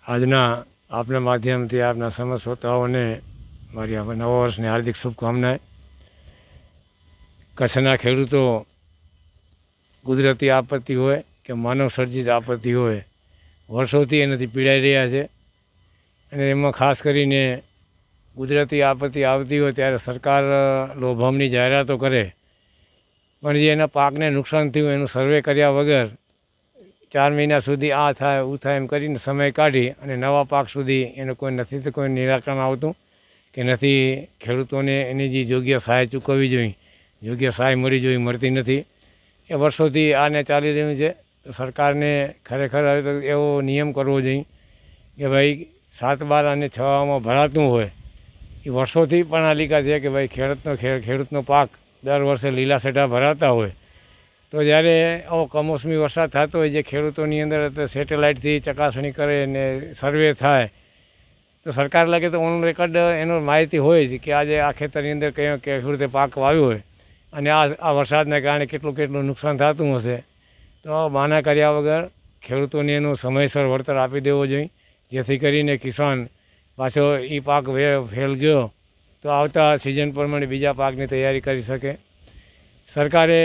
આજના આપના માધ્યમથી આપના સમસ્ત શ્રોતાઓને મારી આ નવા વર્ષની હાર્દિક શુભકામનાએ. કચ્છના ખેડૂતો કુદરતી આપત્તિ હોય કે માનવ સર્જિત આપત્તિ હોય, વર્ષોથી એનાથી પીડાઈ રહ્યા છે. અને એમાં ખાસ કરીને કુદરતી આપત્તિ આવતી હોય ત્યારે સરકાર લોભામણી જાહેરાતો કરે, પણ જે એના પાકને નુકસાન થયું એનું સર્વે કર્યા વગર 4 મહિના સુધી આ થાય ઉ થાય એમ કરીને સમય કાઢી અને નવા પાક સુધી એનું કોઈ નિરાકરણ આવતું કે નથી. ખેડૂતોને એની જે યોગ્ય સહાય ચૂકવવી જોઈએ, યોગ્ય સહાય મળવી જોઈએ, મળતી નથી. એ વર્ષોથી આને ચાલી રહ્યું છે. તો સરકારને ખરેખર હવે તો એવો નિયમ કરવો જોઈએ કે ભાઈ 7, 12 અને 6 ભરાતું હોય એ વર્ષોથી પ્રણાલિકા છે કે ભાઈ ખેડૂતનો પાક દર વર્ષે લીલા સેઢા ભરાતા હોય, તો જ્યારે આવો કમોસમી વરસાદ થતો હોય જે ખેડૂતોની અંદર સેટેલાઇટથી ચકાસણી કરે અને સર્વે થાય તો સરકાર લાગે તો ઓન રેકોર્ડ એનો માહિતી હોય જ કે આજે આ ખેતરની અંદર કયો ખેડૂતે પાક વાવ્યો હોય અને આ વરસાદના કારણે કેટલું નુકસાન થતું હશે. તો બહાના કર્યા વગર ખેડૂતોને એનું સમયસર વળતર આપી દેવો જોઈએ, જેથી કરીને કિસાન પાછો એ પાક ફેલ ગયો તો આવતા સિઝન પ્રમાણે બીજા પાકની તૈયારી કરી શકે. સરકારે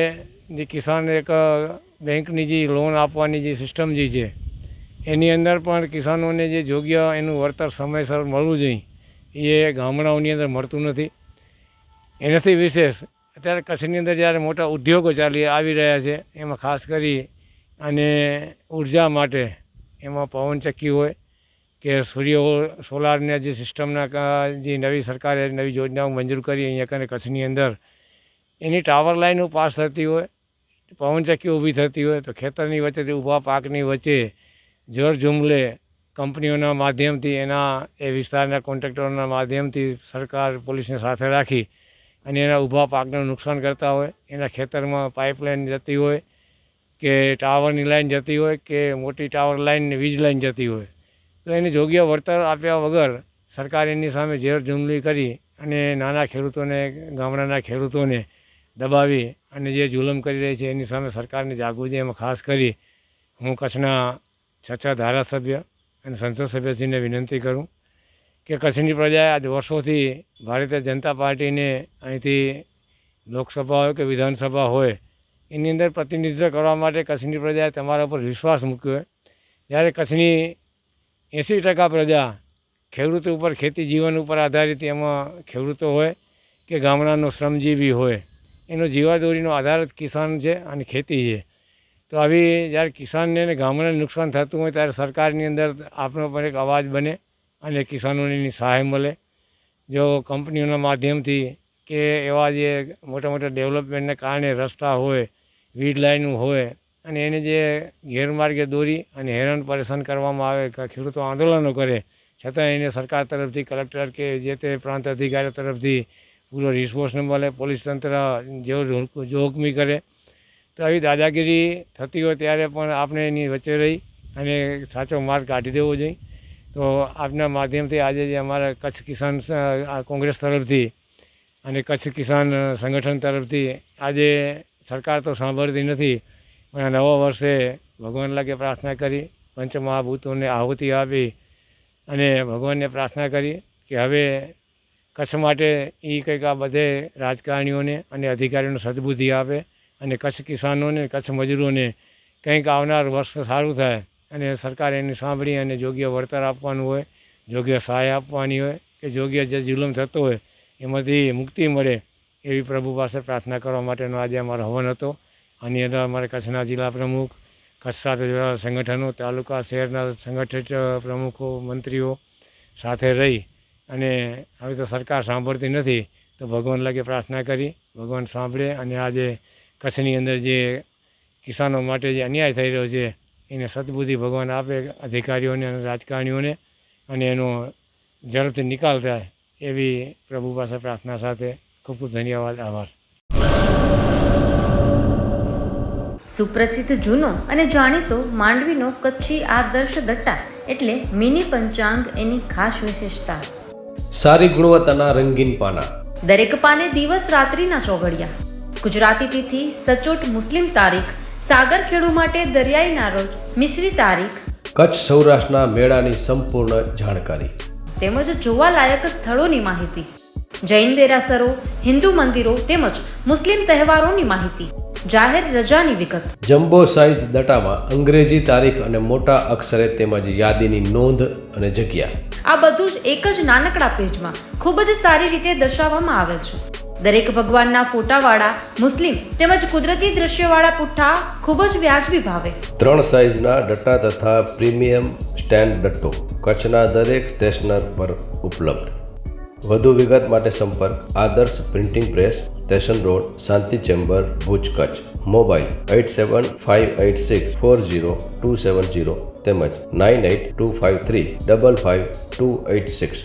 જે કિસાન એક બેંકની જે લોન આપવાની જે સિસ્ટમ જે છે એની અંદર પણ કિસાનોને જે યોગ્ય એનું વળતર સમયસર મળવું જોઈએ એ ગામડાઓની અંદર મળતું નથી. એનાથી વિશેષ અત્યારે કચ્છની અંદર જ્યારે મોટા ઉદ્યોગો આવી રહ્યા છે એમાં ખાસ કરી અને ઉર્જા માટે એમાં પવનચક્કી હોય કે સોલારના જે સિસ્ટમના જે નવી સરકારે નવી યોજનાઓ મંજૂર કરી અહીંયા કને કચ્છની અંદર એની ટાવર લાઈનો પાસ થતી હોય, પવનચક્કી ઊભી થતી હોય તો ખેતરની વચ્ચેથી ઊભા પાકની વચ્ચે જોર જુમલે કંપનીઓના માધ્યમથી એના એ વિસ્તારના કોન્ટ્રાક્ટરોના માધ્યમથી સરકાર પોલીસને સાથે રાખી અને એના ઊભા પાકનું નુકસાન કરતા હોય. એના ખેતરમાં પાઇપલાઇન જતી હોય કે ટાવરની લાઈન જતી હોય કે મોટી ટાવર લાઈન વીજ લાઈન જતી હોય તો એને યોગ્ય વળતર આપ્યા વગર સરકાર એની સામે ઝેર જુમલી કરી અને નાના ખેડૂતોને, ગામડાના ખેડૂતોને દબાવી અને જે જુલમ કરી રહી છે એની સામે સરકારને જાગવું છે. એમાં ખાસ કરી હું કચ્છના 6 ધારાસભ્ય અને સંસદ સભ્યશ્રીને વિનંતી કરું કે કચ્છની પ્રજાએ આજ વર્ષોથી ભારતીય જનતા પાર્ટીને અહીંથી લોકસભા હોય કે વિધાનસભા હોય એની અંદર પ્રતિનિધિત્વ કરવા માટે કચ્છની પ્રજાએ તમારા ઉપર વિશ્વાસ મૂક્યો હોય. જ્યારે કચ્છની 80% પ્રજા ખેડૂતો ઉપર, ખેતી જીવન ઉપર આધારિત એમાં ખેડૂતો હોય કે ગામડાનો શ્રમજીવી હોય, એનો જીવાદોરીનો આધાર જ કિસાન છે અને ખેતી છે. તો આવી જ્યારે કિસાનને અને ગામડાને નુકસાન થતું હોય ત્યારે સરકારની અંદર આપણો પણ એક અવાજ બને અને કિસાનોને એની સહાય મળે. જો કંપનીઓના માધ્યમથી કે એવા જે મોટા ડેવલપમેન્ટને કારણે રસ્તા હોય, વીજ લાઈનો હોય અને એને જે ગેરમાર્ગે દોરી અને હેરાન પરેશાન કરવામાં આવે, ખેડૂતો આંદોલનો કરે છતાં એને સરકાર તરફથી, કલેક્ટર કે જે તે પ્રાંત અધિકારીઓ તરફથી પૂરો રિસ્પોન્સ ન મળે, પોલીસ તંત્ર જો હુકમી કરે. તો આવી દાદાગીરી થતી હોય ત્યારે પણ આપણે એની વચ્ચે રહી અને સાચો માર્ગ કાઢી દેવો જોઈએ. તો આપના માધ્યમથી આજે જે અમારા કચ્છ કિસાન કોંગ્રેસ તરફથી અને કચ્છ કિસાન સંગઠન તરફથી આજે સરકાર તો સાંભળતી નથી, પણ આ નવા વર્ષે ભગવાન લાગે પ્રાર્થના કરી, પંચમહાભૂતોને આહુતિ આપી અને ભગવાનને પ્રાર્થના કરી કે હવે કચ્છ માટે એ કંઈક આ બધે રાજકારણીઓને અને અધિકારીઓને સદબુદ્ધિ આપે અને કચ્છ કિસાનોને, કચ્છ મજૂરોને કંઈક આવનાર વર્ષ સારું થાય અને સરકાર એની સાંભળી અને યોગ્ય વળતર આપવાનું હોય, યોગ્ય સહાય આપવાની હોય કે યોગ્ય જે જુલમ થતો હોય એમાંથી મુક્તિ મળે એવી પ્રભુ પાસે પ્રાર્થના કરવા માટેનો આજે અમારો હવન હતો. આની અંદર અમારા કચ્છના જિલ્લા પ્રમુખ, કચ્છ સાથે જોડાયેલા સંગઠનો, તાલુકા, શહેરના સંગઠિત પ્રમુખો, મંત્રીઓ સાથે રહી અને હવે તો સરકાર સાંભળતી નથી તો ભગવાન લાગે પ્રાર્થના કરી, ભગવાન સાંભળે અને આજે કચ્છની અંદર જે કિસાનો માટે જે અન્યાય થઈ રહ્યો છે એને સદબુદ્ધિ ભગવાન આપે અધિકારીઓને અને રાજકારણીઓને અને એનો ઝડપથી નિકાલ થાય એવી પ્રભુ પાસે પ્રાર્થના સાથે ખૂબ ખૂબ ધન્યવાદ, આભાર. સુપ્રસિદ્ધ જૂનો અને જાણીતો માંડવીનો કચ્છી આદર્શ દટ્ટા એટલે મિની પંચાંગ એની ખાસ વિશેષતા. સારી ગુણવત્તાના રંગીન પાના, દરેક પાને દિવસ રાત્રિના ચોઘડિયા, ગુજરાતી તિથિ, સચોટ મુસ્લિમ તારીખ, સાગર ખેડુ માટે દરિયાઈના રોજ, મિશ્રી તારીખ, કચ્છ સૌરાષ્ટ્રના મેળાની સંપૂર્ણ જાણકારી, તેમજ જોવાલાયક સ્થળોની માહિતી, જૈન દેરાસરો, હિન્દુ મંદિરો તેમજ મુસ્લિમ તહેવારોની માહિતી, જાહેર રજાની વિગત, જમ્બો સાઇઝ દટામાં અંગ્રેજી તારીખ અને મોટા અક્ષરે તેમજ યાદીની નોંધ અને જગ્યા. આ બધું જ એક જ નાનકડા પેજમાં ખૂબ જ સારી રીતે દર્શાવવામાં આવેલ છે. દરેક ભગવાનના ફોટાવાળા મુસ્લિમ તેમજ કુદરતી દ્રશ્યવાળા પુઠ્ઠા ખૂબ જ વ્યાજબી ભાવે, 3 સાઇઝના દટ્ટા તથા પ્રીમિયમ સ્ટેન્ડ દટ્ટો કચ્છના દરેક સ્ટેશનર પર ઉપલબ્ધ. વધુ વિગત માટે સંપર્ક આદર્શ પ્રિન્ટિંગ પ્રેસ, સ્ટેશન રોડ, શાંતિ ચેમ્બર, ભુજ, કચ્છ. મોબાઈલ 8758640270 તેમજ 9825355286.